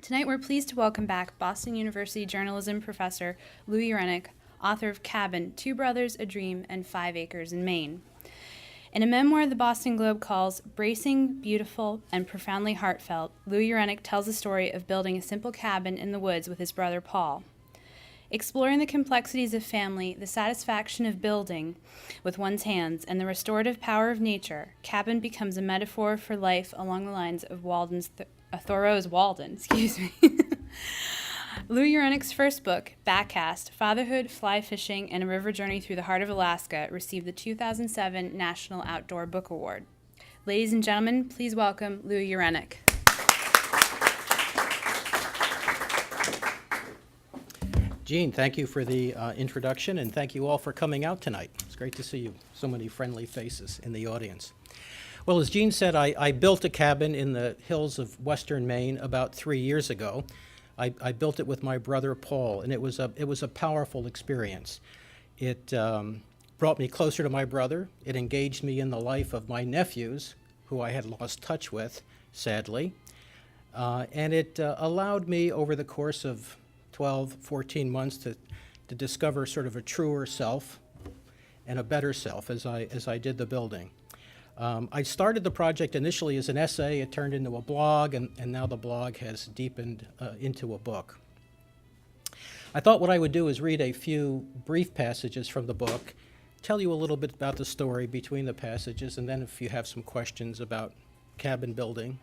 Tonight we're pleased to welcome back Boston University journalism professor Lou Ureneck, author of Cabin, Two Brothers, a Dream, and 5 Acres in Maine. In a memoir the Boston Globe calls bracing, beautiful, and profoundly heartfelt, Lou Ureneck tells the story of building a simple cabin in the woods with his brother Paul. Exploring the complexities of family, the satisfaction of building with one's hands, and the restorative power of nature, Cabin becomes a metaphor for life along the lines of Thoreau's Walden. Lou Ureneck's first book, Backcast, Fatherhood, Fly Fishing, and a River Journey Through the Heart of Alaska, received the 2007 National Outdoor Book Award. Ladies and gentlemen, please welcome Lou Ureneck. Jean, thank you for the introduction, and thank you all for coming out tonight. It's great to see you, so many friendly faces in the audience. Well, as Jean said, I built a cabin in the hills of western Maine about 3 years ago. I built it with my brother Paul, and it was a powerful experience. It brought me closer to my brother. It engaged me in the life of my nephews, who I had lost touch with, sadly. And it allowed me, over the course of 12, 14 months, to discover sort of a truer self and a better self as I did the building. I started the project initially as an essay. It turned into a blog, and now the blog has deepened into a book. I thought what I would do is read a few brief passages from the book, tell you a little bit about the story between the passages, and then if you have some questions about cabin building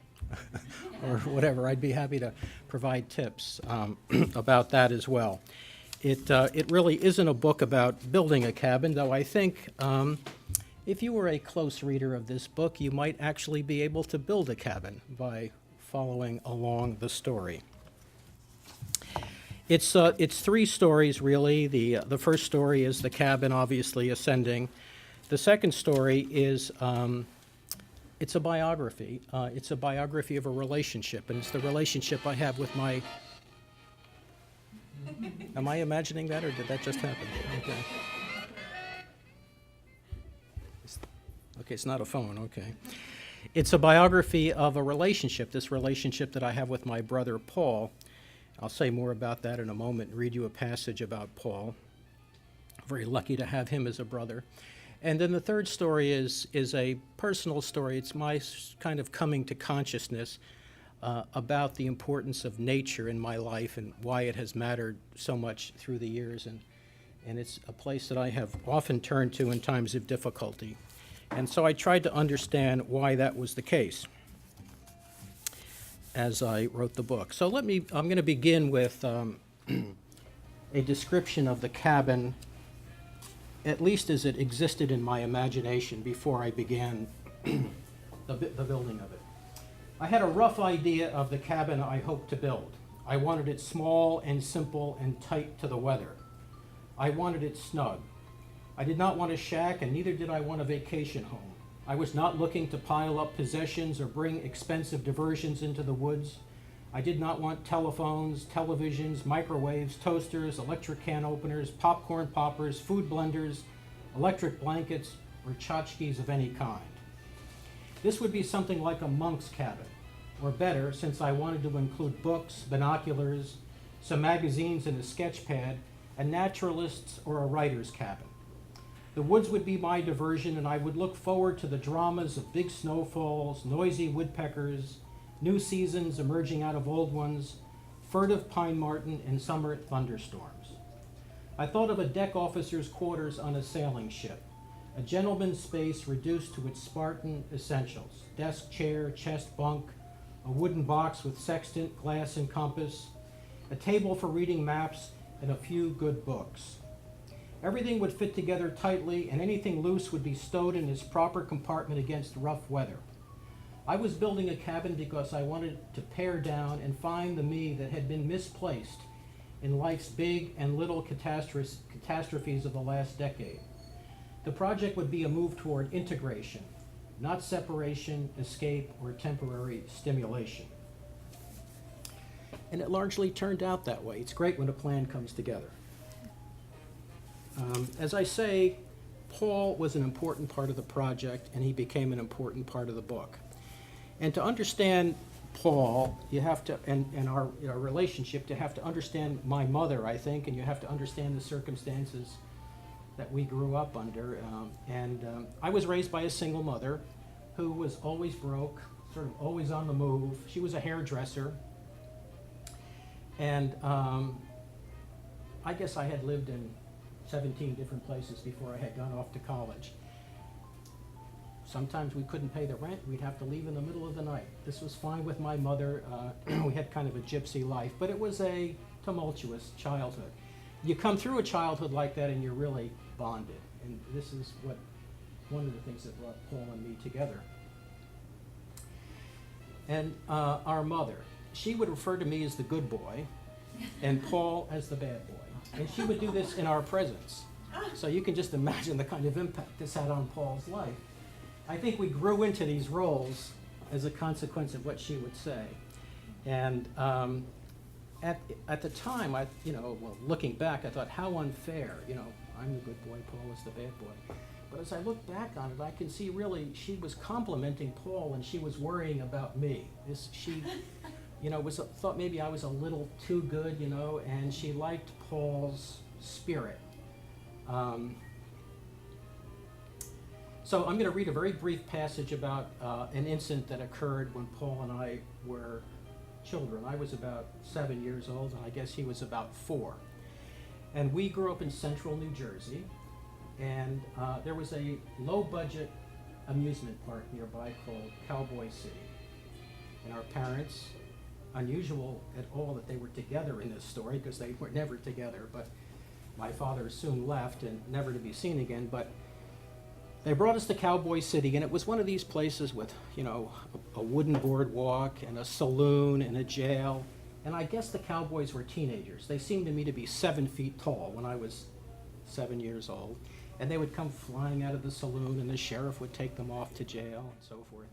or whatever, I'd be happy to provide tips about that as well. It really isn't a book about building a cabin, though I think if you were a close reader of this book, you might actually be able to build a cabin by following along the story. It's 3 stories, really. The first story is the cabin, obviously, ascending. The second story is it's a biography. It's a biography of a relationship, and it's the relationship I have with my... Am I imagining that, or did that just happen? Okay. Okay, it's not a phone, okay. It's a biography of a relationship, this relationship that I have with my brother Paul. I'll say more about that in a moment and read you a passage about Paul. Very lucky to have him as a brother. And then the third story is a personal story. It's my kind of coming to consciousness about the importance of nature in my life and why it has mattered so much through the years. And it's a place that I have often turned to in times of difficulty. And so I tried to understand why that was the case as I wrote the book. So I'm going to begin with a description of the cabin, at least as it existed in my imagination before I began the building of it. I had a rough idea of the cabin I hoped to build. I wanted it small and simple and tight to the weather. I wanted it snug. I did not want a shack, and neither did I want a vacation home. I was not looking to pile up possessions or bring expensive diversions into the woods. I did not want telephones, televisions, microwaves, toasters, electric can openers, popcorn poppers, food blenders, electric blankets, or tchotchkes of any kind. This would be something like a monk's cabin, or better, since I wanted to include books, binoculars, some magazines and a sketch pad, a naturalist's or a writer's cabin. The woods would be my diversion, and I would look forward to the dramas of big snowfalls, noisy woodpeckers, new seasons emerging out of old ones, furtive pine marten, and summer thunderstorms. I thought of a deck officer's quarters on a sailing ship, a gentleman's space reduced to its Spartan essentials: desk, chair, chest, bunk, a wooden box with sextant, glass, and compass, a table for reading maps, and a few good books. Everything would fit together tightly, and anything loose would be stowed in its proper compartment against rough weather. I was building a cabin because I wanted to pare down and find the me that had been misplaced in life's big and little catastrophes of the last decade. The project would be a move toward integration, not separation, escape, or temporary stimulation. And it largely turned out that way. It's great when a plan comes together. As I say, Paul was an important part of the project, and he became an important part of the book. And to understand Paul, you have to, and our relationship, you have to understand my mother, I think, and you have to understand the circumstances that we grew up under. I was raised by a single mother who was always broke, sort of always on the move. She was a hairdresser. And I guess I had lived in 17 different places before I had gone off to college. Sometimes we couldn't pay the rent. We'd have to leave in the middle of the night. This was fine with my mother. We had kind of a gypsy life, but it was a tumultuous childhood. You come through a childhood like that and you're really bonded. And this is one of the things that brought Paul and me together. And our mother, she would refer to me as the good boy and Paul as the bad boy. And she would do this in our presence. So you can just imagine the kind of impact this had on Paul's life. I think we grew into these roles as a consequence of what she would say. And at the time, looking back, I thought, how unfair. I'm the good boy, Paul is the bad boy. But as I look back on it, I can see really she was complimenting Paul and she was worrying about me. She thought maybe I was a little too good, and she liked Paul's spirit. So I'm going to read a very brief passage about an incident that occurred when Paul and I were children. I was about 7 years old, and I guess he was about 4. And we grew up in central New Jersey, and there was a low-budget amusement park nearby called Cowboy City. And our parents, unusual at all that they were together in this story, because they were never together, but my father soon left and never to be seen again, but they brought us to Cowboy City, and it was one of these places with, a wooden boardwalk and a saloon and a jail. And I guess the cowboys were teenagers. They seemed to me to be 7 feet tall when I was 7 years old. And they would come flying out of the saloon, and the sheriff would take them off to jail and so forth.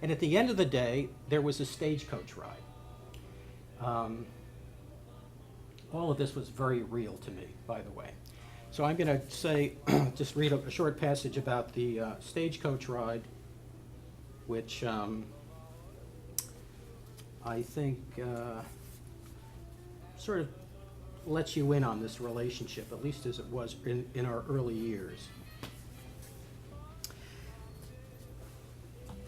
And at the end of the day, there was a stagecoach ride. All of this was very real to me, by the way. So I'm going to say, just read a short passage about the stagecoach ride, which I think sort of lets you in on this relationship, at least as it was in our early years.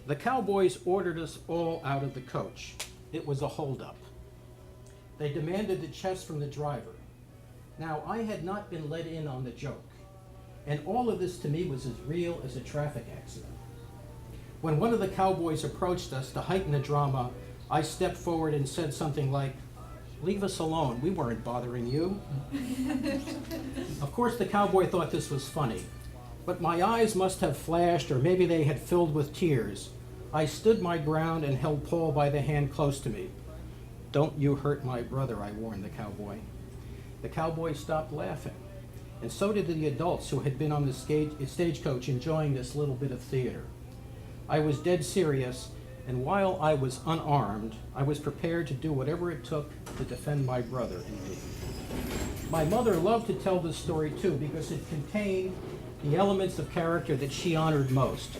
The cowboys ordered us all out of the coach. It was a holdup. They demanded the chest from the driver. Now, I had not been let in on the joke, and all of this to me was as real as a traffic accident. When one of the cowboys approached us to heighten the drama, I stepped forward and said something like, "Leave us alone, we weren't bothering you." Of course, the cowboy thought this was funny, but my eyes must have flashed, or maybe they had filled with tears. I stood my ground and held Paul by the hand close to me. "Don't you hurt my brother," I warned the cowboy. The cowboy stopped laughing, and so did the adults who had been on the stagecoach enjoying this little bit of theater. I was dead serious, and while I was unarmed, I was prepared to do whatever it took to defend my brother and me. My mother loved to tell this story too, because it contained the elements of character that she honored most: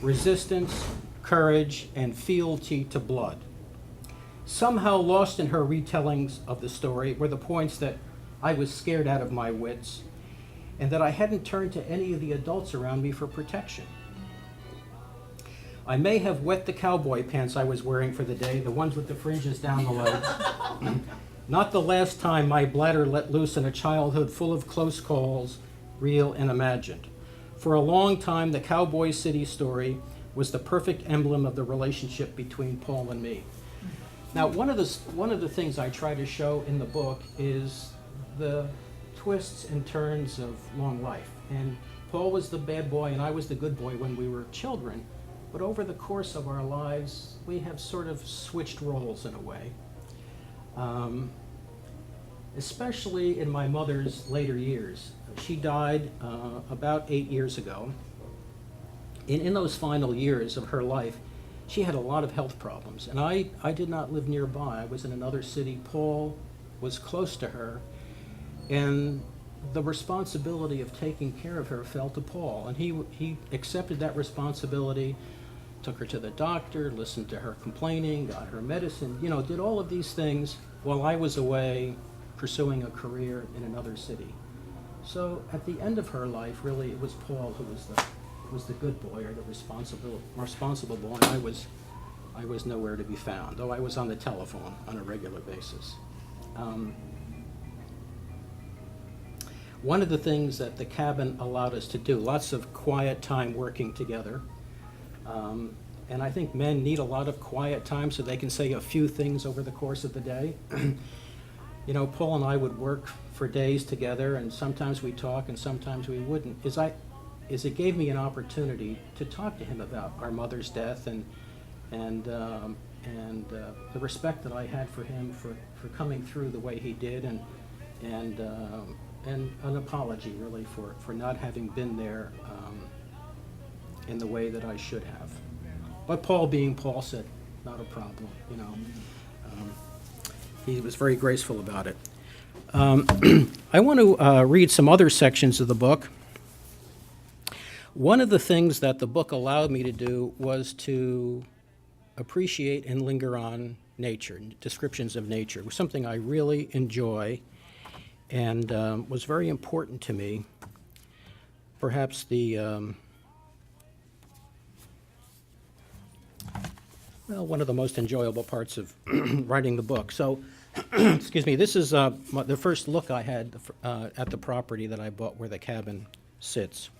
resistance, courage, and fealty to blood. Somehow lost in her retellings of the story were the points that I was scared out of my wits, and that I hadn't turned to any of the adults around me for protection. I may have wet the cowboy pants I was wearing for the day, the ones with the fringes down the legs. Not the last time my bladder let loose in a childhood full of close calls, real and imagined. For a long time, the Cowboy City story was the perfect emblem of the relationship between Paul and me. Now, one of the things I try to show in the book is the twists and turns of long life. And Paul was the bad boy and I was the good boy when we were children. But over the course of our lives, we have sort of switched roles in a way. Especially in my mother's later years. She died about 8 years ago. And in those final years of her life, she had a lot of health problems. And I did not live nearby. I was in another city. Paul was close to her. And the responsibility of taking care of her fell to Paul. And he accepted that responsibility took her to the doctor, listened to her complaining, got her medicine, you know, did all of these things while I was away pursuing a career in another city. So at the end of her life, really, it was Paul who was the good boy, or the responsible boy, and I was nowhere to be found, though I was on the telephone on a regular basis. One of the things that the cabin allowed us to do, lots of quiet time working together. And I think men need a lot of quiet time so they can say a few things over the course of the day. You know, Paul and I would work for days together, and sometimes we'd talk and sometimes we wouldn't. It gave me an opportunity to talk to him about our mother's death and the respect that I had for him for coming through the way he did, and an apology really for not having been there in the way that I should have. But Paul, being Paul, said, not a problem, you know. He was very graceful about it. I want to read some other sections of the book. One of the things that the book allowed me to do was to appreciate and linger on nature, descriptions of nature. It was something I really enjoy and was very important to me. Perhaps one of the most enjoyable parts of writing the book. So, excuse me, this is the first look I had at the property that I bought where the cabin sits.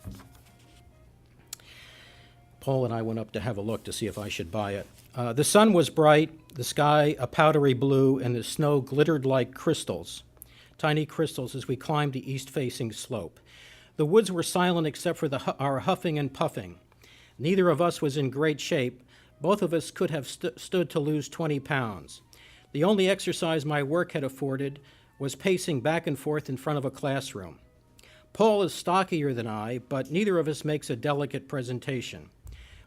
Paul and I went up to have a look to see if I should buy it. The sun was bright, the sky a powdery blue, and the snow glittered like crystals, tiny crystals, as we climbed the east-facing slope. The woods were silent except for our huffing and puffing. Neither of us was in great shape. Both of us could have stood to lose 20 pounds. The only exercise my work had afforded was pacing back and forth in front of a classroom. Paul is stockier than I, but neither of us makes a delicate presentation.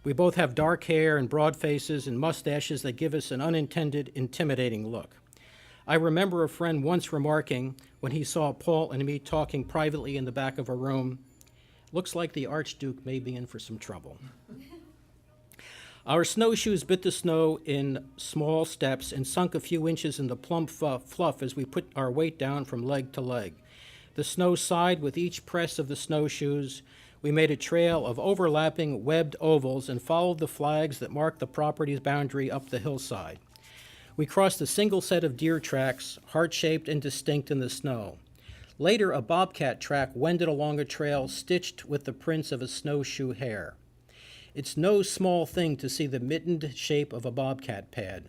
We both have dark hair and broad faces and mustaches that give us an unintended, intimidating look. I remember a friend once remarking, when he saw Paul and me talking privately in the back of a room, "Looks like the Archduke may be in for some trouble." Our snowshoes bit the snow in small steps and sunk a few inches in the plump fluff as we put our weight down from leg to leg. The snow sighed with each press of the snowshoes. We made a trail of overlapping webbed ovals and followed the flags that marked the property's boundary up the hillside. We crossed a single set of deer tracks, heart-shaped and distinct in the snow. Later, a bobcat track wended along a trail stitched with the prints of a snowshoe hare. It's no small thing to see the mittened shape of a bobcat pad.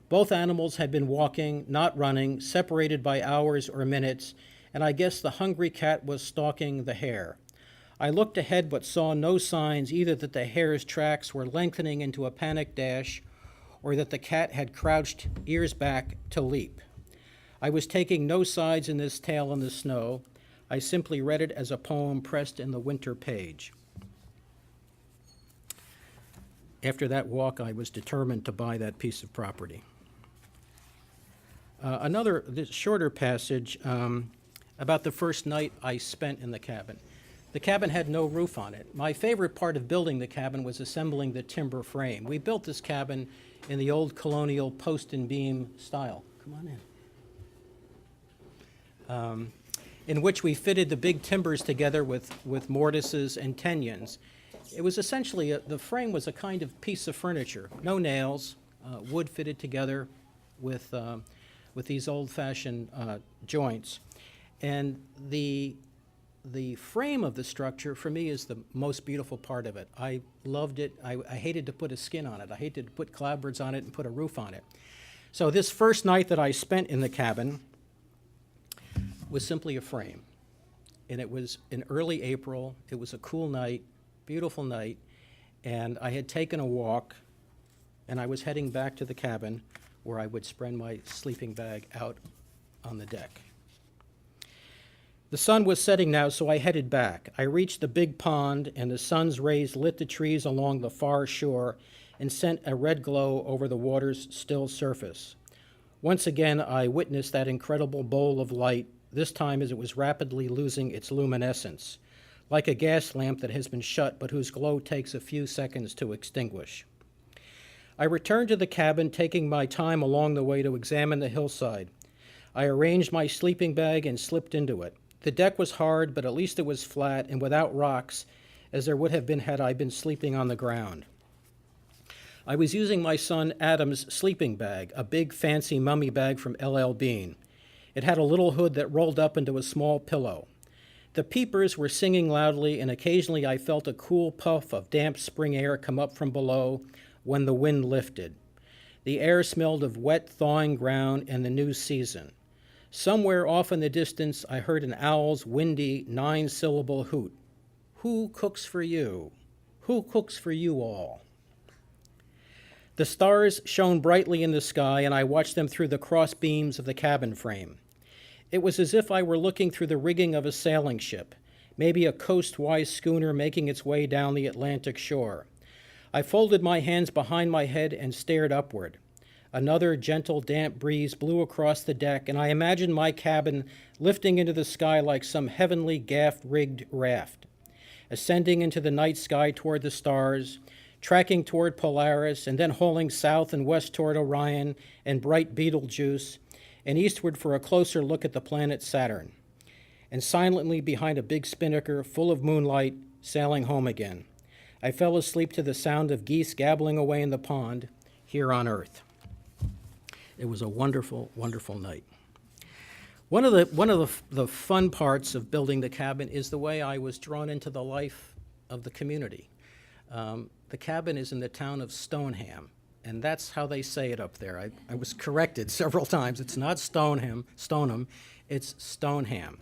Both animals had been walking, not running, separated by hours or minutes, and I guess the hungry cat was stalking the hare. I looked ahead but saw no signs either that the hare's tracks were lengthening into a panic dash or that the cat had crouched ears back to leap. I was taking no sides in this tale in the snow. I simply read it as a poem pressed in the winter page. After that walk, I was determined to buy that piece of property. This shorter passage about the first night I spent in the cabin. The cabin had no roof on it. My favorite part of building the cabin was assembling the timber frame. We built this cabin in the old colonial post and beam style. Come on in. In which we fitted the big timbers together with mortises and tenyons. It was essentially, the frame was a kind of piece of furniture, no nails, wood fitted together with these old-fashioned joints. And the frame of the structure, for me, is the most beautiful part of it. I loved it. I hated to put a skin on it. I hated to put clapboards on it and put a roof on it. So this first night that I spent in the cabin was simply a frame. And it was in early April. It was a cool night, beautiful night, and I had taken a walk, and I was heading back to the cabin where I would spread my sleeping bag out on the deck. The sun was setting now, so I headed back. I reached the big pond, and the sun's rays lit the trees along the far shore and sent a red glow over the water's still surface. Once again, I witnessed that incredible bowl of light, this time as it was rapidly losing its luminescence, like a gas lamp that has been shut but whose glow takes a few seconds to extinguish. I returned to the cabin, taking my time along the way to examine the hillside. I arranged my sleeping bag and slipped into it. The deck was hard, but at least it was flat and without rocks, as there would have been had I been sleeping on the ground. I was using my son Adam's sleeping bag, a big fancy mummy bag from L.L. Bean. It had a little hood that rolled up into a small pillow. The peepers were singing loudly, and occasionally I felt a cool puff of damp spring air come up from below when the wind lifted. The air smelled of wet, thawing ground and the new season. Somewhere off in the distance, I heard an owl's windy, 9-syllable hoot. Who cooks for you? Who cooks for you all? The stars shone brightly in the sky, and I watched them through the cross beams of the cabin frame. It was as if I were looking through the rigging of a sailing ship, maybe a coastwise schooner making its way down the Atlantic shore. I folded my hands behind my head and stared upward. Another gentle, damp breeze blew across the deck, and I imagined my cabin lifting into the sky like some heavenly gaff-rigged raft, ascending into the night sky toward the stars, tracking toward Polaris, and then hauling south and west toward Orion and bright Betelgeuse, and eastward for a closer look at the planet Saturn, and silently behind a big spinnaker full of moonlight, sailing home again. I fell asleep to the sound of geese gabbling away in the pond here on Earth. It was a wonderful, wonderful night. One of the fun parts of building the cabin is the way I was drawn into the life of the community. The cabin is in the town of Stoneham, and that's how they say it up there. I was corrected several times. It's not Stoneham, it's Stoneham.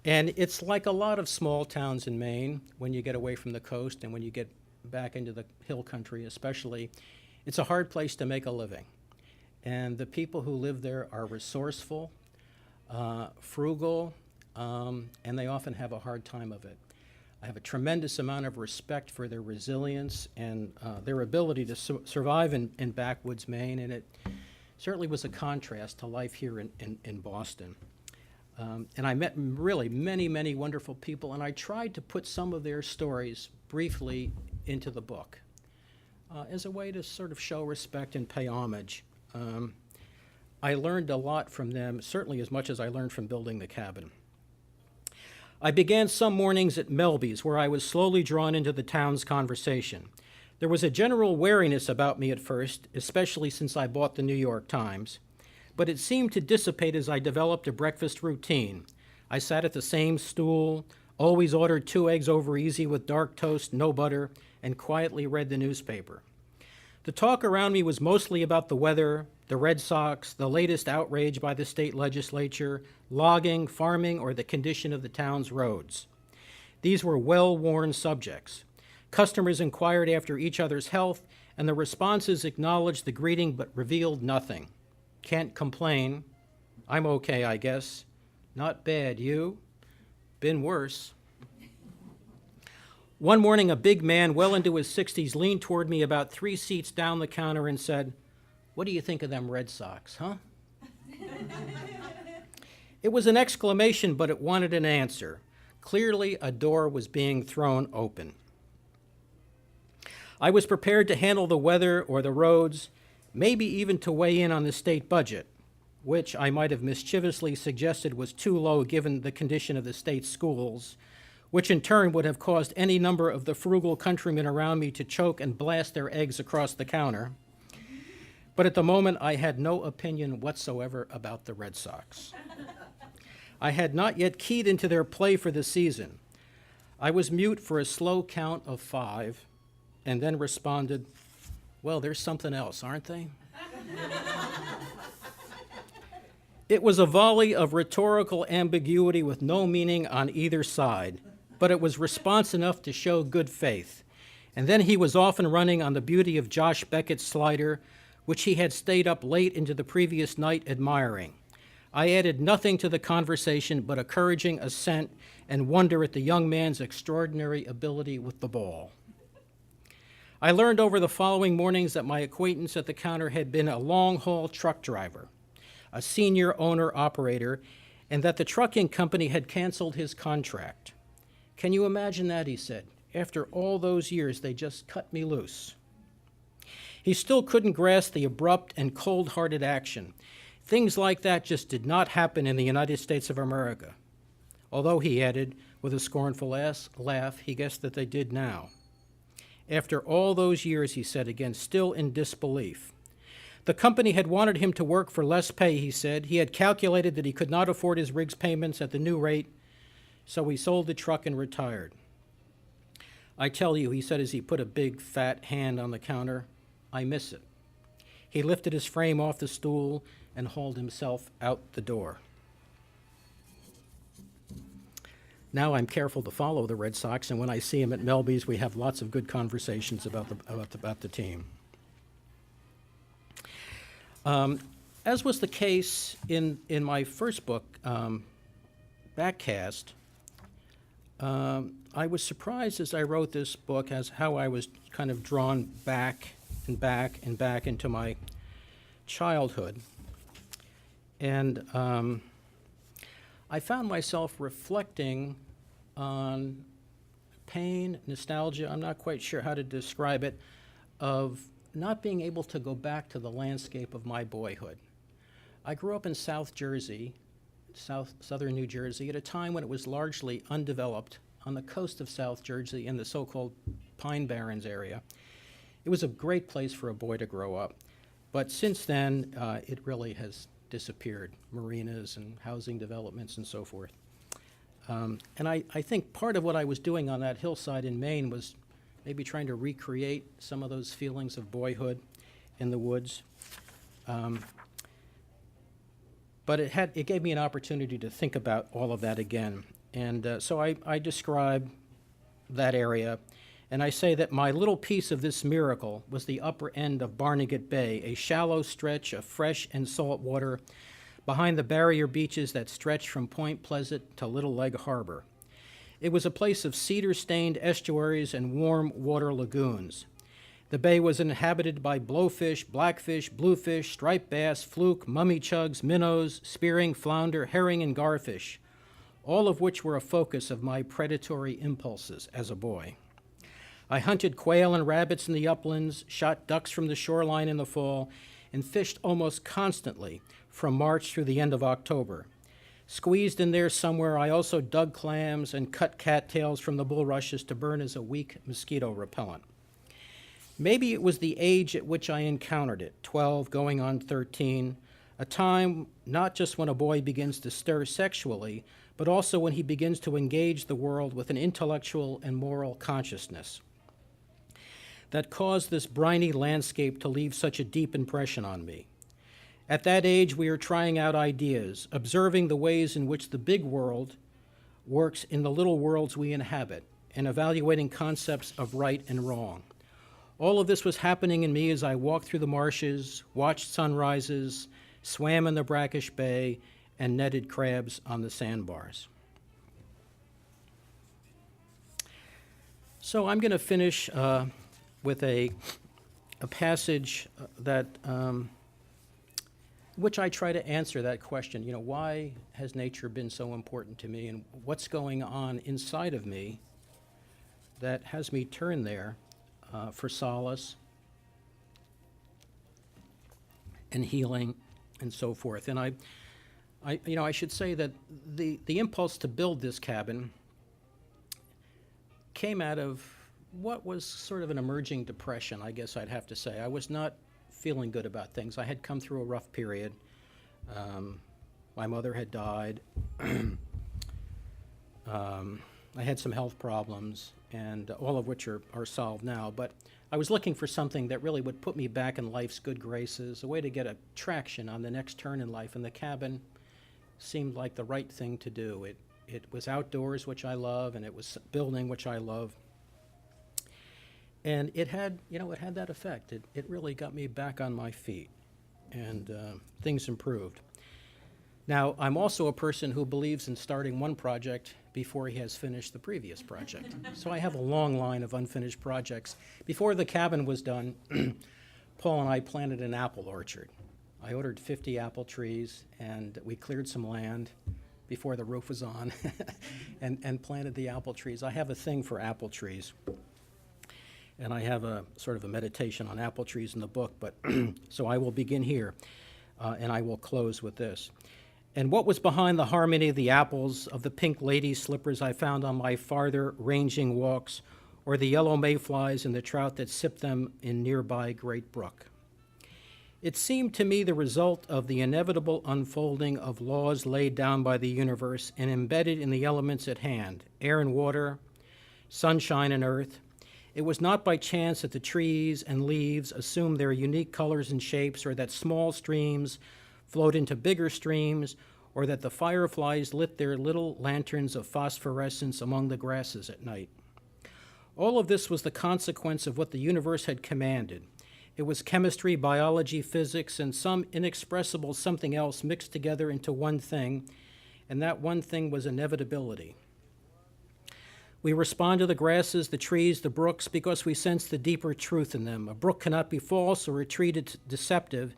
And it's like a lot of small towns in Maine when you get away from the coast and when you get back into the hill country especially. It's a hard place to make a living. And the people who live there are resourceful, frugal, and they often have a hard time of it. I have a tremendous amount of respect for their resilience and their ability to survive in backwoods Maine, and it certainly was a contrast to life here in Boston. And I met really many, many wonderful people, and I tried to put some of their stories briefly into the book as a way to sort of show respect and pay homage. I learned a lot from them, certainly as much as I learned from building the cabin. I began some mornings at Melby's, where I was slowly drawn into the town's conversation. There was a general wariness about me at first, especially since I bought the New York Times, but it seemed to dissipate as I developed a breakfast routine. I sat at the same stool, always ordered 2 eggs over easy with dark toast, no butter, and quietly read the newspaper. The talk around me was mostly about the weather, the Red Sox, the latest outrage by the state legislature, logging, farming, or the condition of the town's roads. These were well-worn subjects. Customers inquired after each other's health, and the responses acknowledged the greeting but revealed nothing. Can't complain. I'm okay, I guess. Not bad, you? Been worse. One morning, a big man well into his 60s leaned toward me about 3 seats down the counter and said, "What do you think of them Red Sox, huh?" It was an exclamation, but it wanted an answer. Clearly, a door was being thrown open. I was prepared to handle the weather or the roads, maybe even to weigh in on the state budget, which I might have mischievously suggested was too low given the condition of the state schools, which in turn would have caused any number of the frugal countrymen around me to choke and blast their eggs across the counter. But at the moment, I had no opinion whatsoever about the Red Sox. I had not yet keyed into their play for the season. I was mute for a slow count of 5, and then responded, "Well, there's something else, aren't they?" It was a volley of rhetorical ambiguity with no meaning on either side, but it was response enough to show good faith. And then he was off and running on the beauty of Josh Beckett's slider, which he had stayed up late into the previous night admiring. I added nothing to the conversation but encouraging assent and wonder at the young man's extraordinary ability with the ball. I learned over the following mornings that my acquaintance at the counter had been a long-haul truck driver, a senior owner-operator, and that the trucking company had canceled his contract. "Can you imagine that?" he said. "After all those years, they just cut me loose." He still couldn't grasp the abrupt and cold-hearted action. Things like that just did not happen in the United States of America. Although, he added, with a scornful laugh, he guessed that they did now. After all those years, he said again, still in disbelief. The company had wanted him to work for less pay, he said. He had calculated that he could not afford his rigs payments at the new rate, so he sold the truck and retired. I tell you, he said as he put a big, fat hand on the counter, I miss it. He lifted his frame off the stool and hauled himself out the door. Now I'm careful to follow the Red Sox, and when I see him at Melby's, we have lots of good conversations about the team. As was the case in my first book, Backcast, I was surprised as I wrote this book as how I was kind of drawn back and back and back into my childhood. And I found myself reflecting on pain, nostalgia, I'm not quite sure how to describe it, of not being able to go back to the landscape of my boyhood. I grew up in South Jersey, southern New Jersey, at a time when it was largely undeveloped on the coast of South Jersey in the so-called Pine Barrens area. It was a great place for a boy to grow up. But since then, it really has disappeared, marinas and housing developments and so forth. And I think part of what I was doing on that hillside in Maine was maybe trying to recreate some of those feelings of boyhood in the woods. But it gave me an opportunity to think about all of that again. And so I describe that area, and I say that my little piece of this miracle was the upper end of Barnegat Bay, a shallow stretch of fresh and salt water behind the barrier beaches that stretch from Point Pleasant to Little Leg Harbor. It was a place of cedar-stained estuaries and warm water lagoons. The bay was inhabited by blowfish, blackfish, bluefish, striped bass, fluke, mummy chugs, minnows, spearing, flounder, herring, and garfish, all of which were a focus of my predatory impulses as a boy. I hunted quail and rabbits in the uplands, shot ducks from the shoreline in the fall, and fished almost constantly from March through the end of October. Squeezed in there somewhere, I also dug clams and cut cattails from the bulrushes to burn as a weak mosquito repellent. Maybe it was the age at which I encountered it, 12 going on 13, a time not just when a boy begins to stir sexually, but also when he begins to engage the world with an intellectual and moral consciousness that caused this briny landscape to leave such a deep impression on me. At that age, we are trying out ideas, observing the ways in which the big world works in the little worlds we inhabit, and evaluating concepts of right and wrong. All of this was happening in me as I walked through the marshes, watched sunrises, swam in the brackish bay, and netted crabs on the sandbars. So I'm going to finish with a passage that which I try to answer that question, why has nature been so important to me, and what's going on inside of me that has me turn there for solace and healing and so forth. And I should say that the impulse to build this cabin came out of what was sort of an emerging depression, I guess I'd have to say. I was not feeling good about things. I had come through a rough period. My mother had died. I had some health problems, and all of which are solved now. But I was looking for something that really would put me back in life's good graces, a way to get a traction on the next turn in life, and the cabin seemed like the right thing to do. It was outdoors, which I love, and it was building, which I love. And it had that effect. It really got me back on my feet, and things improved. Now, I'm also a person who believes in starting one project before he has finished the previous project. So I have a long line of unfinished projects. Before the cabin was done, Paul and I planted an apple orchard. I ordered 50 apple trees, and we cleared some land before the roof was on and planted the apple trees. I have a thing for apple trees. And I have a sort of a meditation on apple trees in the book, but so I will begin here, and I will close with this. And what was behind the harmony of the apples, of the pink lady slippers I found on my farther ranging walks, or the yellow mayflies and the trout that sipped them in nearby great brook? It seemed to me the result of the inevitable unfolding of laws laid down by the universe and embedded in the elements at hand, air and water, sunshine and earth. It was not by chance that the trees and leaves assumed their unique colors and shapes, or that small streams flowed into bigger streams, or that the fireflies lit their little lanterns of phosphorescence among the grasses at night. All of this was the consequence of what the universe had commanded. It was chemistry, biology, physics, and some inexpressible something else mixed together into one thing, and that one thing was inevitability. We respond to the grasses, the trees, the brooks, because we sense the deeper truth in them. A brook cannot be false or a tree deceptive,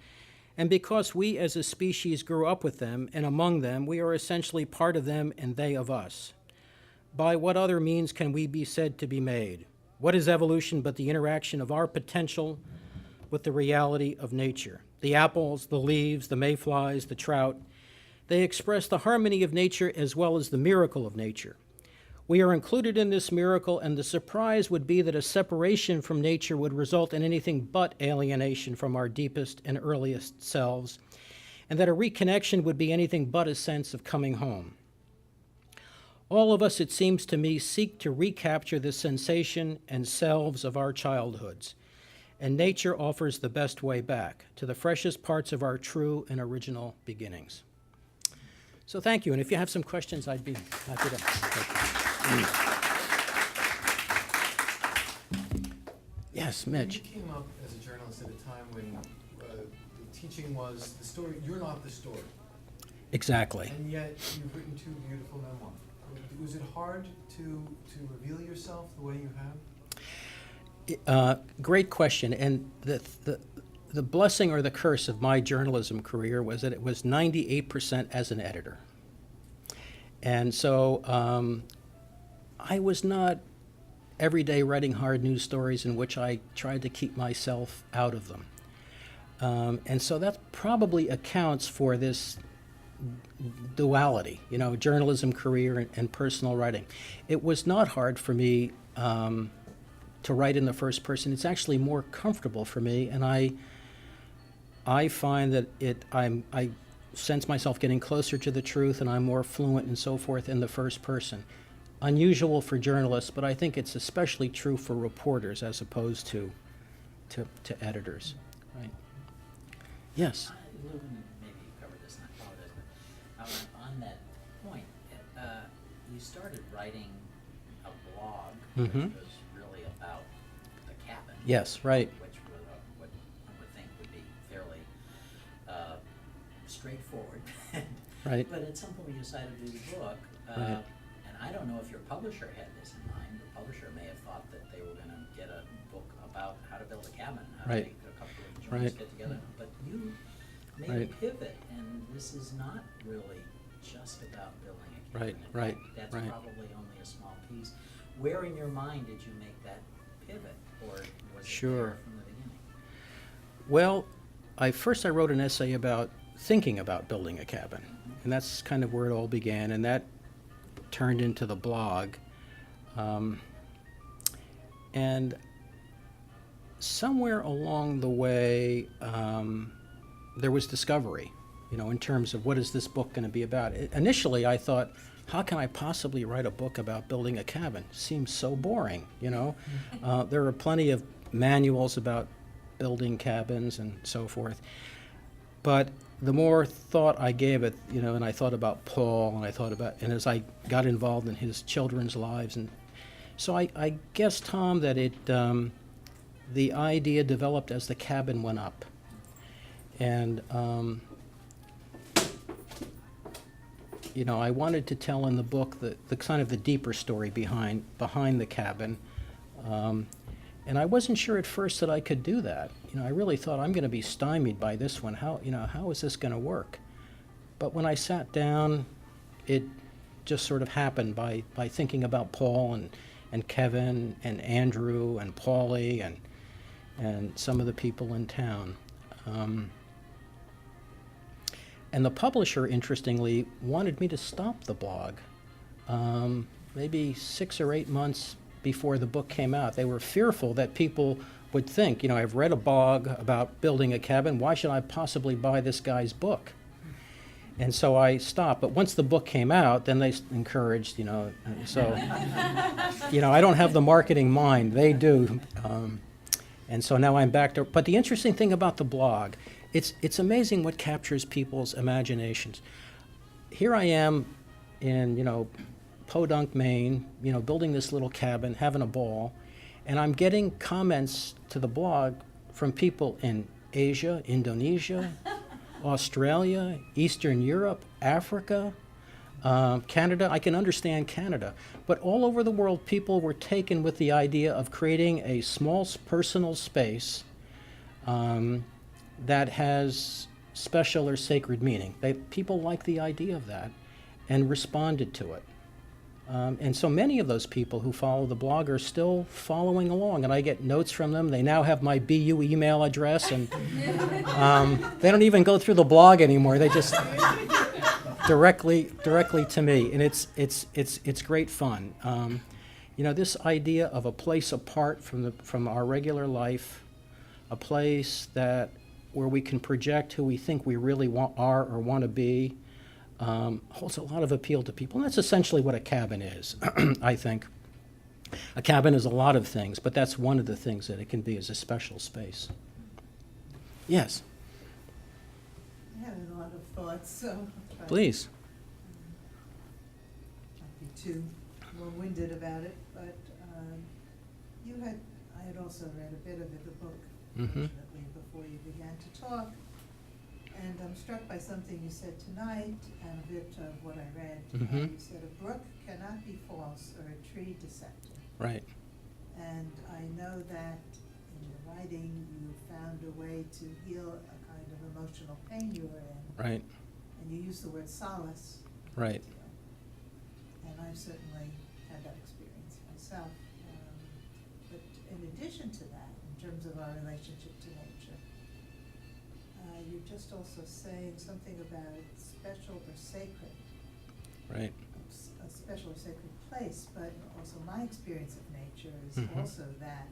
and because we as a species grew up with them and among them, we are essentially part of them and they of us. By what other means can we be said to be made? What is evolution but the interaction of our potential with the reality of nature? The apples, the leaves, the mayflies, the trout, they express the harmony of nature as well as the miracle of nature. We are included in this miracle, and the surprise would be that a separation from nature would result in anything but alienation from our deepest and earliest selves, and that a reconnection would be anything but a sense of coming home. All of us, it seems to me, seek to recapture the sensation and selves of our childhoods, and nature offers the best way back to the freshest parts of our true and original beginnings. So thank you, and if you have some questions, I'd be happy to take them. Yes, Mitch. You came up as a journalist at a time when the teaching was the story, you're not the story. Exactly. And yet you've written two beautiful memoirs. Was it hard to reveal yourself the way you have? Great question. And the blessing or the curse of my journalism career was that it was 98% as an editor. And so I was not every day writing hard news stories in which I tried to keep myself out of them. And so that probably accounts for this duality, journalism career and personal writing. It was not hard for me to write in the first person. It's actually more comfortable for me, and I find that I sense myself getting closer to the truth, and I'm more fluent and so forth in the first person. Unusual for journalists, but I think it's especially true for reporters as opposed to editors. Right? Yes. Lou, maybe you covered this, and I apologize, but on that point, you started writing a blog, Mm-hmm. which was really about the cabin. Yes, right. Which was what I would think would be fairly straightforward. Right. But at some point you decided to do the book. Right. And I don't know if your publisher had this in mind. The publisher may have thought that they were going to get a book about how to build a cabin, how Right. to make a couple of joints Right. get together. But you made Right. a pivot, and this is not really just about building a cabin. Right, In right, fact, that's right. probably only a small piece. Where in your mind did you make that pivot, or was it Sure. there from the beginning? Well, I wrote an essay about thinking about building a cabin, and that's kind of where it all began, and that turned into the blog. And somewhere along the way, there was discovery, in terms of what is this book going to be about. Initially, I thought, how can I possibly write a book about building a cabin? Seems so boring, There are plenty of manuals about building cabins and so forth. But the more thought I gave it, and I thought about Paul, and as I got involved in his children's lives, and so I guess, Tom, that the idea developed as the cabin went up, and I wanted to tell in the book the kind of the deeper story behind the cabin. And I wasn't sure at first that I could do that. I really thought I'm going to be stymied by this one. How is this going to work? But when I sat down, it just sort of happened by thinking about Paul and and Kevin and Andrew and Paulie and some of the people in town. And the publisher, interestingly, wanted me to stop the blog maybe 6 or 8 months before the book came out. They were fearful that people would think, I've read a blog about building a cabin. Why should I possibly buy this guy's book? And so I stopped. But once the book came out, then they encouraged, so, I don't have the marketing mind. They do. And so now I'm back to, but the interesting thing about the blog, it's amazing what captures people's imaginations. Here I am in, Podunk, Maine, building this little cabin, having a ball, and I'm getting comments to the blog from people in Asia, Indonesia, Australia, Eastern Europe, Africa, Canada. I can understand Canada. But all over the world, people were taken with the idea of creating a small personal space that has special or sacred meaning. People like the idea of that and responded to it. And so many of those people who follow the blog are still following along, and I get notes from them. They now have my BU email address, and they don't even go through the blog anymore. They just directly to me, and it's great fun. This idea of a place apart from our regular life, a place where we can project who we think we really are or want to be. Holds a lot of appeal to people. And that's essentially what a cabin is, I think. A cabin is a lot of things, but that's one of the things that it can be, is a special space. Yes? I have a lot of thoughts, so I'll try Please. not be too long-winded about it, but I had also read a bit of the book, fortunately, before you began to talk. And I'm struck by something you said tonight, and a bit of what I read. You said a brook cannot be false or a tree deceptive. Right. And I know that in your writing, you found a way to heal a kind of emotional pain you were in. Right. And you used the word solace. Right. And I've certainly had that experience myself. But in addition to that, in terms of our relationship to nature, you're just also saying something about special or sacred. Right. A special or sacred place, but also my experience of nature is also that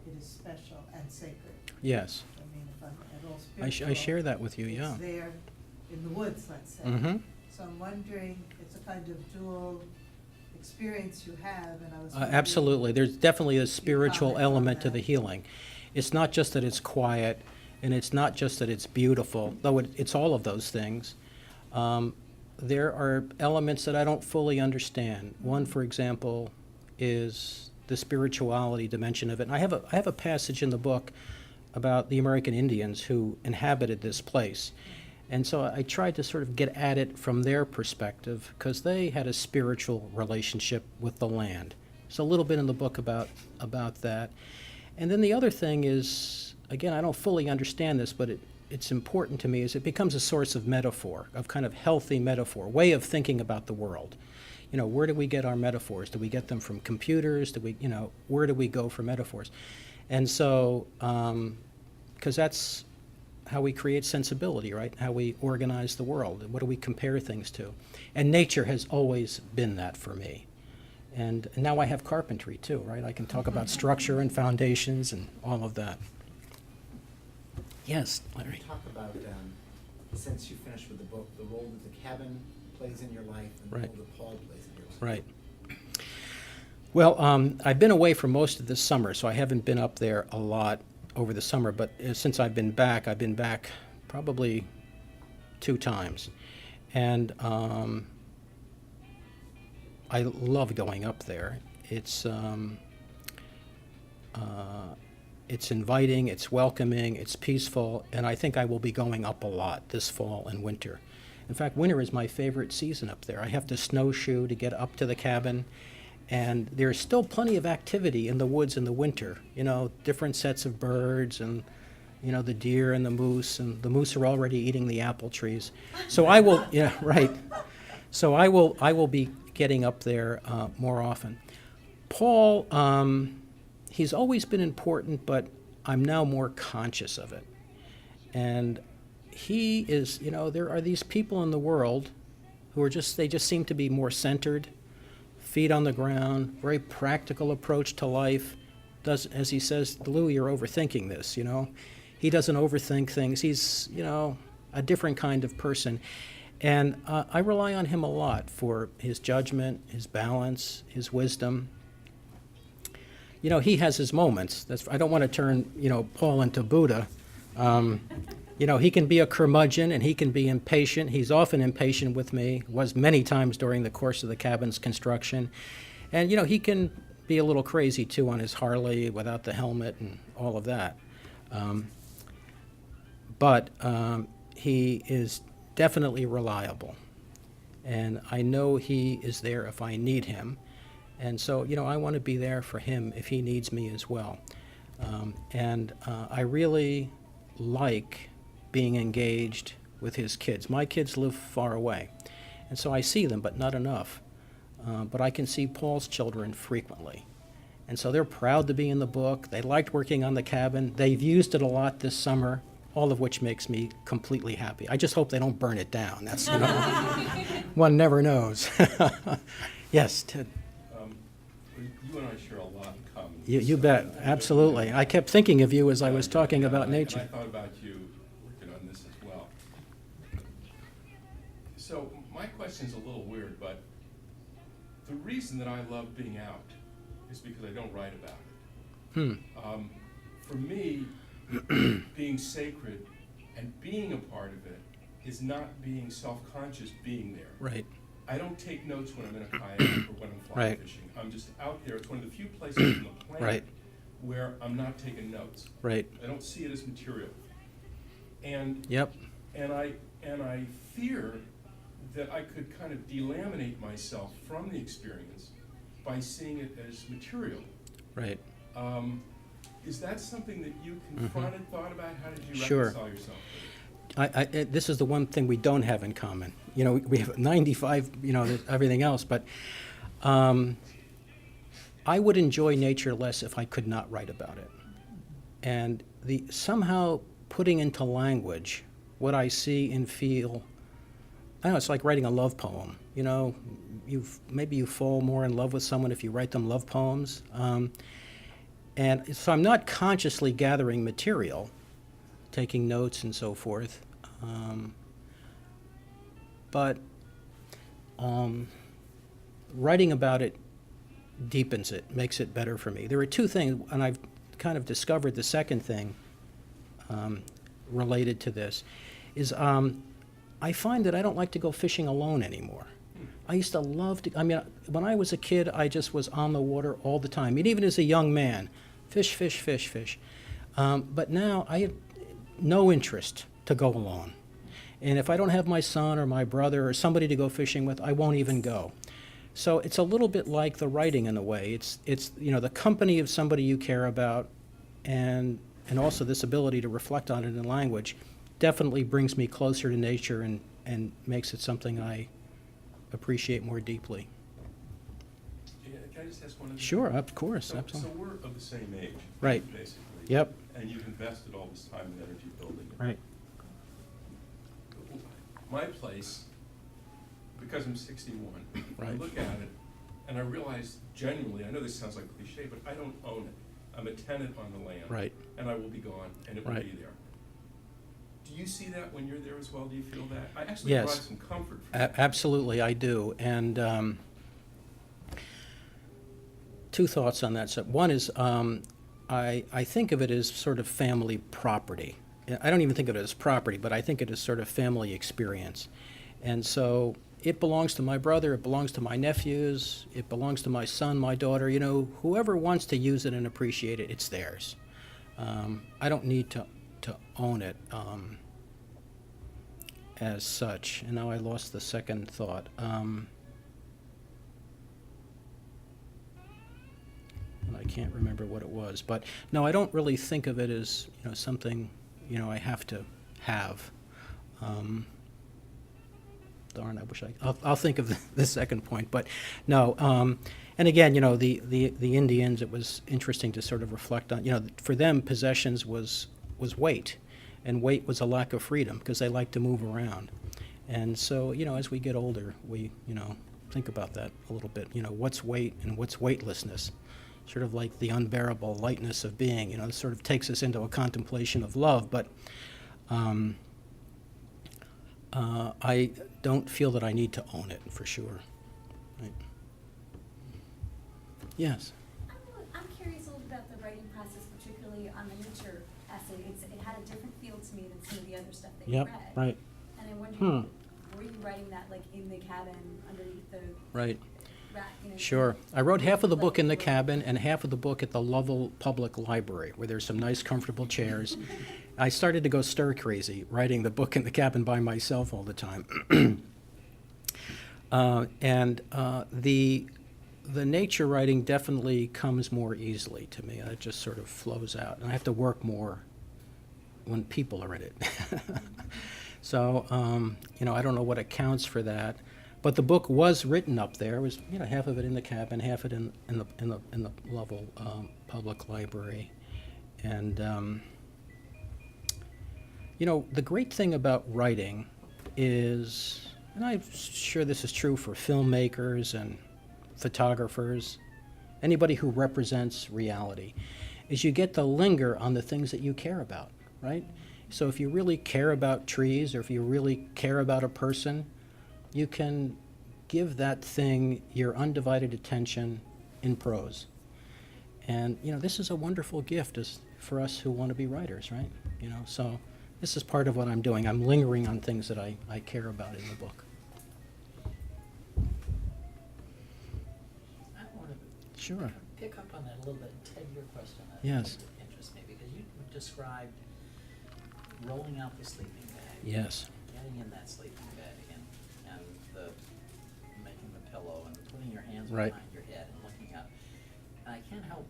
it is special and sacred. Yes. I mean, if I'm at all spiritual, I share that with you, yeah. It's there in the woods, let's say. So I'm wondering, it's a kind of dual experience you have, and I was wondering. Absolutely. There's definitely a spiritual comment on element to that. the healing. It's not just that it's quiet, and it's not just that it's beautiful, though it's all of those things. There are elements that I don't fully understand. One, for example, is the spirituality dimension of it. And I have a passage in the book about the American Indians who inhabited this place. And so I tried to sort of get at it from their perspective, because they had a spiritual relationship with the land. So a little bit in the book about that. And then the other thing is, again, I don't fully understand this, but it's important to me, is it becomes a source of metaphor, of kind of healthy metaphor, way of thinking about the world. Where do we get our metaphors? Do we get them from computers? Where do we go for metaphors? And so, because that's how we create sensibility, right? How we organize the world. What do we compare things to? And nature has always been that for me. And now I have carpentry too, right? I can talk about structure and foundations and all of that. Yes, Larry. Talk about, since you finished with the book, the role that the cabin plays in your life and Right. the role that Paul plays in your life. Right. Well, I've been away for most of this summer, so I haven't been up there a lot over the summer. But since I've been back probably 2 times. And I love going up there. It's inviting, it's welcoming, it's peaceful, and I think I will be going up a lot this fall and winter. In fact, winter is my favorite season up there. I have to snowshoe to get up to the cabin, and there's still plenty of activity in the woods in the winter. Different sets of birds, and the deer and the moose are already eating the apple trees. So I will, yeah, right. So I will be getting up there more often. Paul, he's always been important, but I'm now more conscious of it. And he is, there are these people in the world who are they just seem to be more centered, feet on the ground, very practical approach to life. As he says, Lou, you're overthinking this, He doesn't overthink things. He's, a different kind of person. And I rely on him a lot for his judgment, his balance, his wisdom. He has his moments. I don't want to turn, Paul into Buddha. He can be a curmudgeon and he can be impatient. He's often impatient with me, was many times during the course of the cabin's construction. And, he can be a little crazy, too, on his Harley without the helmet and all of that. But he is definitely reliable. And I know he is there if I need him. And so, I want to be there for him if he needs me as well. I really like being engaged with his kids. My kids live far away, and so I see them, but not enough. But I can see Paul's children frequently. And so they're proud to be in the book. They liked working on the cabin. They've used it a lot this summer, all of which makes me completely happy. I just hope they don't burn it down. That's, one never knows. Yes, Ted. You and I share a lot in common. You bet, absolutely. I kept thinking of you as I was talking about And nature. I thought about you working on this as well. So my question's a little weird, but the reason that I love being out is because I don't write about it. For me, being sacred and being a part of it is not being self-conscious being there. Right. I don't take notes when I'm in a kayak or when I'm fly Right. fishing. I'm just out there. It's one of the few places on the planet Right. where I'm not taking notes. Right. I don't see it as material. And Yep. and I fear that I could kind of delaminate myself from the experience by seeing it as material. Right. Is that something that you confronted, thought about? How did you Sure. reconcile yourself with it? This is the one thing we don't have in common. We have 95, there's everything else, but I would enjoy nature less if I could not write about it. And somehow putting into language what I see and feel, I don't know, it's like writing a love poem. Maybe you fall more in love with someone if you write them love poems. And so I'm not consciously gathering material, taking notes and so forth. But writing about it deepens it, makes it better for me. There are two things, and I've kind of discovered the second thing related to this, is I find that I don't like to go fishing alone anymore. I used to love to, when I was a kid, I just was on the water all the time. And even as a young man, fish, fish, fish, fish. But now I have no interest to go alone. And if I don't have my son or my brother or somebody to go fishing with, I won't even go. So it's a little bit like the writing in a way. It's the company of somebody you care about, and also this ability to reflect on it in language definitely brings me closer to nature and makes it something I appreciate more deeply. Can I just ask one of Sure, of course, So absolutely. we're of the same age, Right. basically. Yep. And you've invested all this time and energy building it. Right. My place, because I'm 61, I Right. look at it and I realize genuinely, I know this sounds like cliche, but I don't own it. I'm a tenant on the land. Right. And I will be gone, and it will Right. be there. Do you see that when you're there as well? Do you feel that? I actually Yes. provide some comfort for you. Absolutely, I do. And two thoughts on that. So one is I think of it as sort of family property. I don't even think of it as property, but I think it is sort of family experience. And so it belongs to my brother, it belongs to my nephews, it belongs to my son, my daughter. Whoever wants to use it and appreciate it, it's theirs. I don't need to own it as such. And now I lost the second thought. And I can't remember what it was. But no, I don't really think of it as something I have to have. darn, I wish I'll think of the second point, but no. And again, the Indians, it was interesting to sort of reflect on, for them, possessions was weight, and weight was a lack of freedom because they like to move around. And so, as we get older, we, think about that a little bit. What's weight and what's weightlessness? Sort of like the unbearable lightness of being. It sort of takes us into a contemplation of love, but I don't feel that I need to own it, for sure. Right. Yes? I'm curious a little about the writing process, particularly on the nature essay. It had a different feel to me than some of the other stuff that you Yep, read. right. And I wondered, were you writing that like in the cabin underneath the Right. rack? Sure. I wrote half of the book in the cabin and half of the book at the Lovell Public Library, where there's some nice, comfortable chairs. I started to go stir crazy writing the book in the cabin by myself all the time. The nature writing definitely comes more easily to me. It just sort of flows out. And I have to work more when people are in it. So, I don't know what accounts for that. But the book was written up there. It was, half of it in the cabin, half of it in the Lovell Public Library. And, the great thing about writing is, and I'm sure this is true for filmmakers and photographers, anybody who represents reality, is you get to linger on the things that you care about, right? So if you really care about trees, or if you really care about a person, you can give that thing your undivided attention in prose. And, this is a wonderful gift for us who want to be writers, right? So this is part of what I'm doing. I'm lingering on things that I care about in the book. I want to Sure. pick up on that a little bit. Ted, your question Yes. interests me because you described rolling out the sleeping bag. Yes. Getting in that sleeping bag and the making the pillow and putting your hands Right. behind your head and looking up. And I can't help,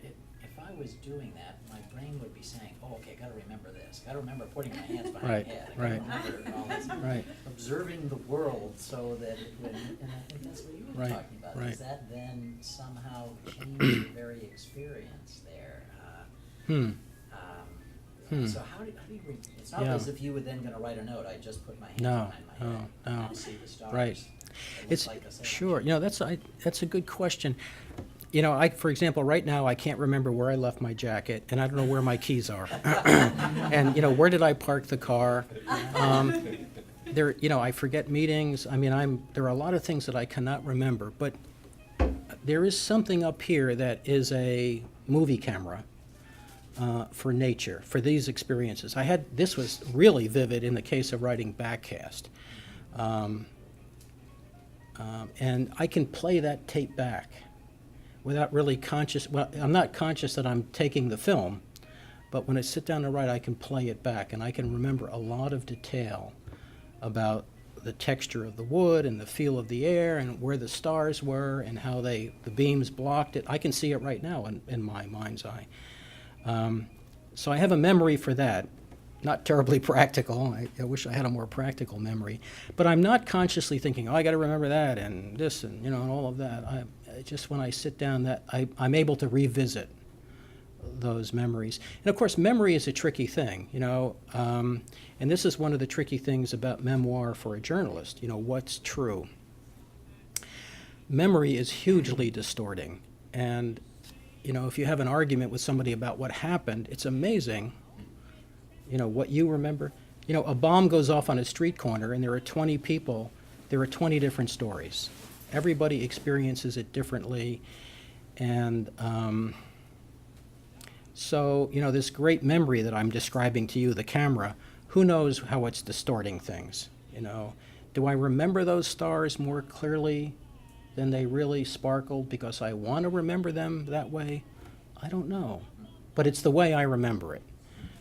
if I was doing that, my brain would be saying, oh, okay, gotta remember this. Gotta remember putting my hands behind Right, my head. I right. gotta remember all this. Right. Observing the world so that it would, and I think that's what you were Right, talking about. right. Does that then somehow change the very experience there? So how do you it's not Yeah. as if you were then gonna write a note, I just put my hands No, behind my head. no, and no. I see the stars. Right. It looks It's like a sailing sure. ship. That's a good question. For example, right now I can't remember where I left my jacket, and I don't know where my keys are. And where did I park the car? I forget meetings. There are a lot of things that I cannot remember, but there is something up here that is a movie camera for nature, for these experiences. This was really vivid in the case of writing Backcast. And I can play that tape back without really I'm not conscious that I'm taking the film, but when I sit down to write, I can play it back, and I can remember a lot of detail about the texture of the wood and the feel of the air and where the stars were and how the beams blocked it. I can see it right now in my mind's eye. So I have a memory for that. Not terribly practical. I wish I had a more practical memory. But I'm not consciously thinking, oh, I got to remember that and this and, and all of that. Just when I sit down, I'm able to revisit those memories. And of course, memory is a tricky thing, and this is one of the tricky things about memoir for a journalist, what's true. Memory is hugely distorting. And, if you have an argument with somebody about what happened, it's amazing, what you remember. A bomb goes off on a street corner and there are 20 people, there are 20 different stories. Everybody experiences it differently. And so, this great memory that I'm describing to you, the camera, who knows how it's distorting things, Do I remember those stars more clearly than they really sparkled because I want to remember them that way? I don't know. But it's the way I remember it.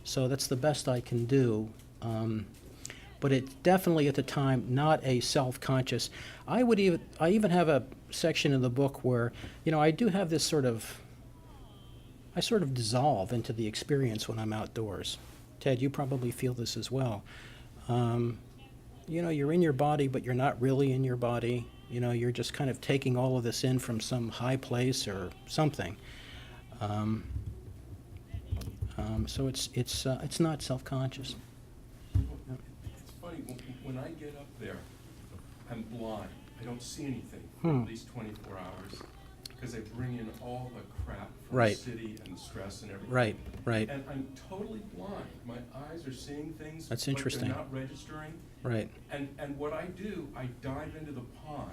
So that's the best I can do. But it's definitely at the time not a self-conscious. I even have a section in the book where, I do have this I sort of dissolve into the experience when I'm outdoors. Ted, you probably feel this as well. you're in your body, but you're not really in your body. You're just kind of taking all of this in from some high place or something. So it's not self-conscious. It's funny, when I get up there, I'm blind. I don't see anything for at least 24 hours because they bring in all the crap from Right. the city and the stress and everything. Right, right, And I'm totally blind. My eyes are seeing things, That's but interesting. they're not registering. right. And what I do, I dive into the pond,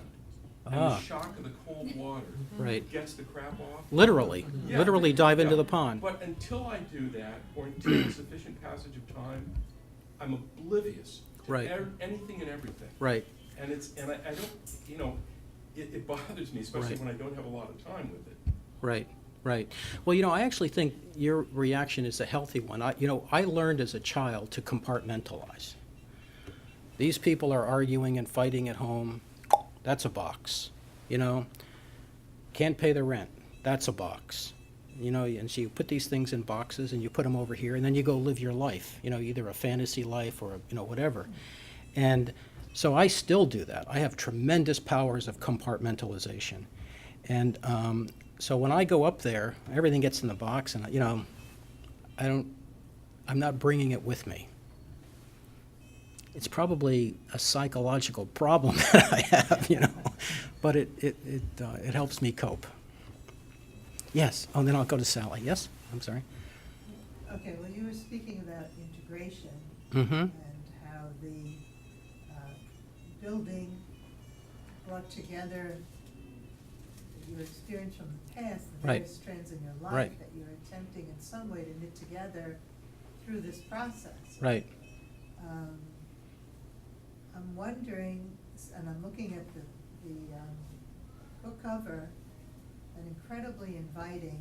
and Ah. the shock of the cold water Right. gets the crap off. Literally, Yeah. literally dive into Yeah. the pond. But until I do that, or until a sufficient passage of time, I'm oblivious to Right. anything and everything. Right, And I don't, it bothers me, especially Right. when I don't have a lot of time with it. right, right. Well, I actually think your reaction is a healthy one. I learned as a child to compartmentalize. These people are arguing and fighting at home. That's a box. Can't pay the rent. That's a box. And so you put these things in boxes and you put them over here, and then you go live your life. Either a fantasy life or whatever. And so I still do that. I have tremendous powers of compartmentalization. And so when I go up there, everything gets in the box, and I'm not bringing it with me. It's probably a psychological problem that I have, but it helps me cope. Yes. Oh, then I'll go to Sally. Yes. I'm sorry. Okay, well, you were speaking about integration Mm-hmm. and how the building brought together your experience from the past, the Right. various strands in your life Right. that you're attempting in some way to knit together through this process. Right. I'm wondering, and I'm looking at the book cover, an incredibly inviting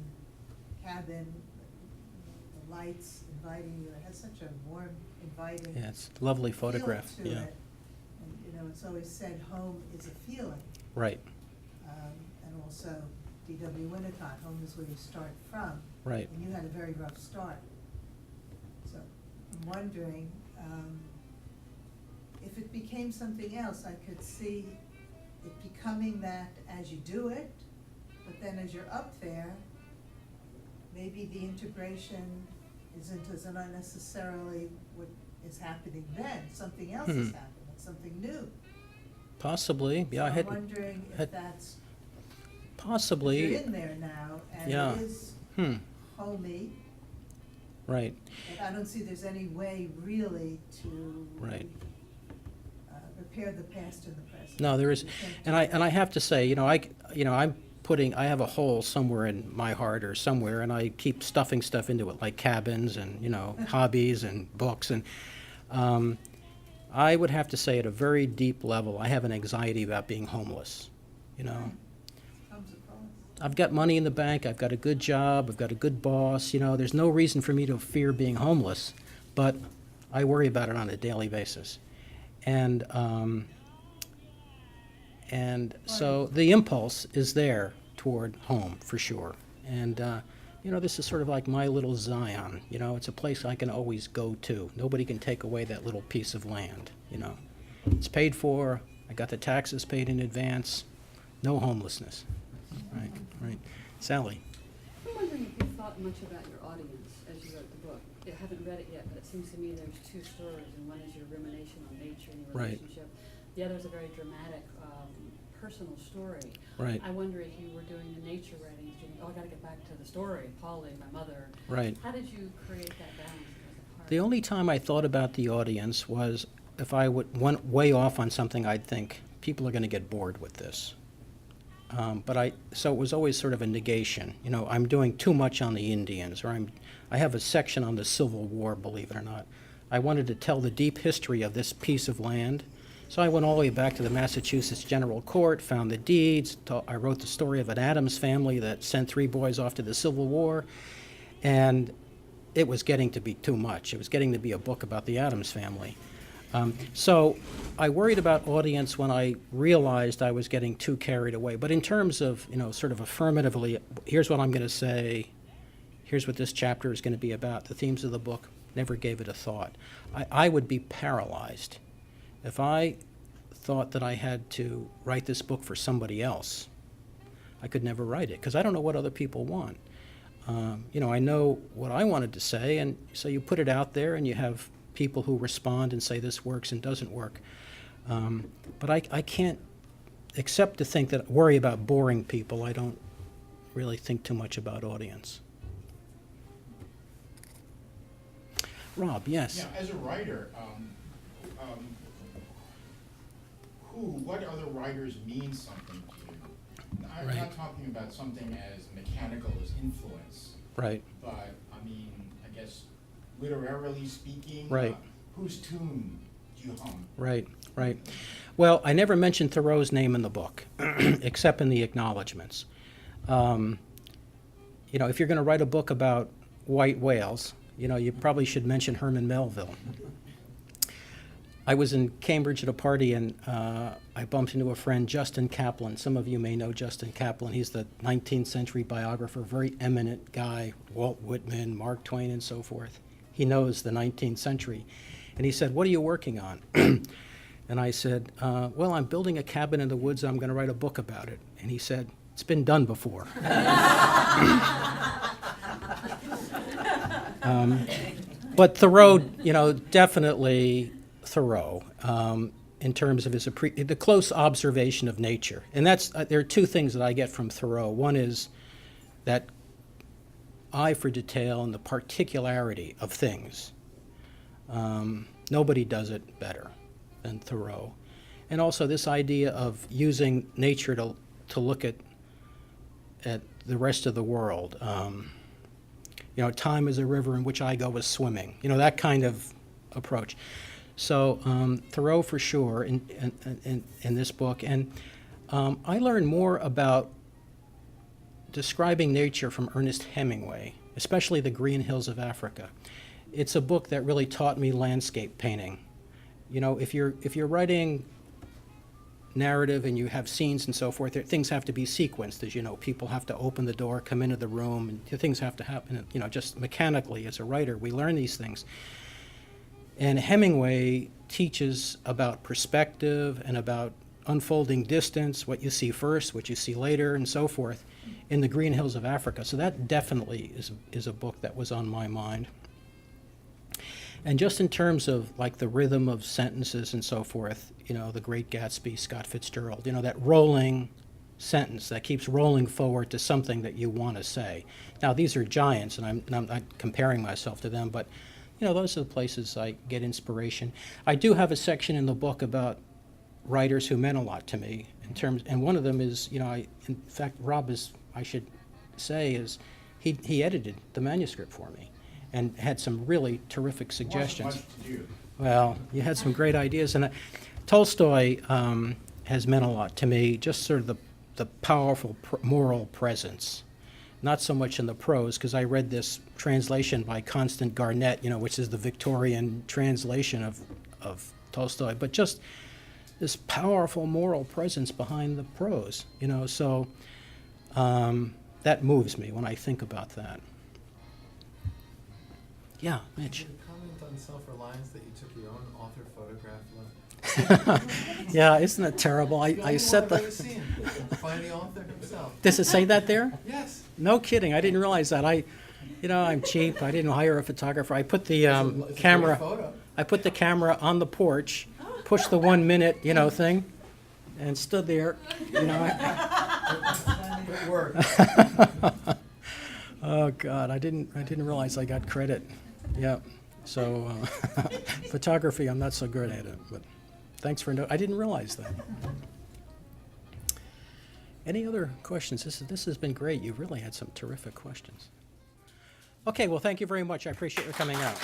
cabin, the lights inviting you. It has such a warm, inviting Yeah, it's a lovely feel photograph. to Yeah. it. And, it's always said home is a feeling. Right. And also D.W. Winnicott, home is where you start from. Right. And you had a very rough start. So I'm wondering, if it became something else, I could see it becoming that as you do it, but then as you're up there, maybe the integration isn't unnecessarily what is happening then. Something else is happening, something new. Possibly. Yeah. So I'm wondering if had- that's, Possibly. you're in there now, and Yeah. it is homey, Right. but I don't see there's any way really to Right. repair the past and the present. No, there is, You can't and do I have to say, I have a hole somewhere in my heart or somewhere, and I keep stuffing stuff into it, like cabins and, hobbies and books. And I would have to say at a very deep level, I have an anxiety about being homeless, Comes across. I've got money in the bank, I've got a good job, I've got a good boss, there's no reason for me to fear being homeless, but I worry about it on a daily basis. And so the impulse is there toward home, for sure. And, this is sort of like my little Zion. It's a place I can always go to. Nobody can take away that little piece of land, It's paid for. I got the taxes paid in advance. No homelessness. Right, right. Sally? I'm wondering if you thought much about your audience as you wrote the book. I haven't read it yet, but it seems to me there's two stories, and one is your rumination on nature and your Right. relationship. The other is a very dramatic, personal story. Right. I wonder if you were doing the nature writings, I got to get back to the story, Polly, my mother. Right. How did you create that balance? Was it hard? The only time I thought about the audience was if I went way off on something, I'd think, people are going to get bored with this. So it was always sort of a negation. I'm doing too much on the Indians, or I have a section on the Civil War, believe it or not. I wanted to tell the deep history of this piece of land. So I went all the way back to the Massachusetts General Court, found the deeds. I wrote the story of an Adams family that sent 3 boys off to the Civil War. And it was getting to be too much. It was getting to be a book about the Adams family. So I worried about audience when I realized I was getting too carried away. But in terms of, sort of affirmatively, here's what I'm going to say, here's what this chapter is going to be about, the themes of the book, never gave it a thought. I would be paralyzed If I thought that I had to write this book for somebody else, I could never write it because I don't know what other people want. I know what I wanted to say, and so you put it out there and you have people who respond and say this works and doesn't work. But I can't, except to think that, worry about boring people, I don't really think too much about audience. Rob, yes? Yeah, as a writer, what other writers mean something to you? I'm Right. not talking about something as mechanical as influence, Right. but I mean, I guess literarily speaking, Right. Whose tune do you hum? Right, right. Well, I never mentioned Thoreau's name in the book, except in the acknowledgments. If you're going to write a book about white whales, you probably should mention Herman Melville. I was in Cambridge at a party, and I bumped into a friend, Justin Kaplan. Some of you may know Justin Kaplan. He's the 19th century biographer, very eminent guy, Walt Whitman, Mark Twain, and so forth. He knows the 19th century. And he said, "What are you working on?" And I said, "Well, I'm building a cabin in the woods. I'm going to write a book about it." And he said, "It's been done before." But Thoreau, definitely Thoreau, in terms of the close observation of nature. And there are two things that I get from Thoreau. One is that eye for detail and the particularity of things. Nobody does it better than Thoreau. And also this idea of using nature to look at the rest of the world. Time is a river in which I go is swimming. That kind of approach. So Thoreau for sure in this book. And I learned more about describing nature from Ernest Hemingway, especially the Green Hills of Africa. It's a book that really taught me landscape painting. If you're writing narrative and you have scenes and so forth, things have to be sequenced, as you know. People have to open the door, come into the room, and things have to happen. Just mechanically as a writer, we learn these things. And Hemingway teaches about perspective and about unfolding distance, what you see first, what you see later, and so forth, in the Green Hills of Africa. So that definitely is a book that was on my mind. And just in terms of like the rhythm of sentences and so forth, The Great Gatsby, Scott Fitzgerald, that rolling sentence that keeps rolling forward to something that you want to say. Now, these are giants, and I'm not comparing myself to them, but those are the places I get inspiration. I do have a section in the book about writers who meant a lot to me and one of them is, in fact, Rob I should say, is he edited the manuscript for me and had some really terrific suggestions. Wasn't much to do. Well, you had some great ideas, and Tolstoy has meant a lot to me, just sort of the powerful moral presence. Not so much in the prose, because I read this translation by Constant Garnett, which is the Victorian translation of Tolstoy, but just this powerful moral presence behind the prose, so that moves me when I think about that. Yeah, Mitch. Did you comment on self-reliance that you took your own author photograph? Yeah, isn't it terrible? I set the the. only one I've ever seen by the author himself. Does it say that there? Yes. No kidding. I didn't realize that. I'm cheap. I didn't hire a photographer. I put the It's a great camera. photo. I put the camera on the porch, pushed the 1 minute, thing, and stood there. It worked. Oh God, I didn't realize I got credit. Yeah. So photography, I'm not so good at it, but thanks for I didn't realize that. Any other questions? This has been great. You've really had some terrific questions. Okay, well, thank you very much. I appreciate your coming out.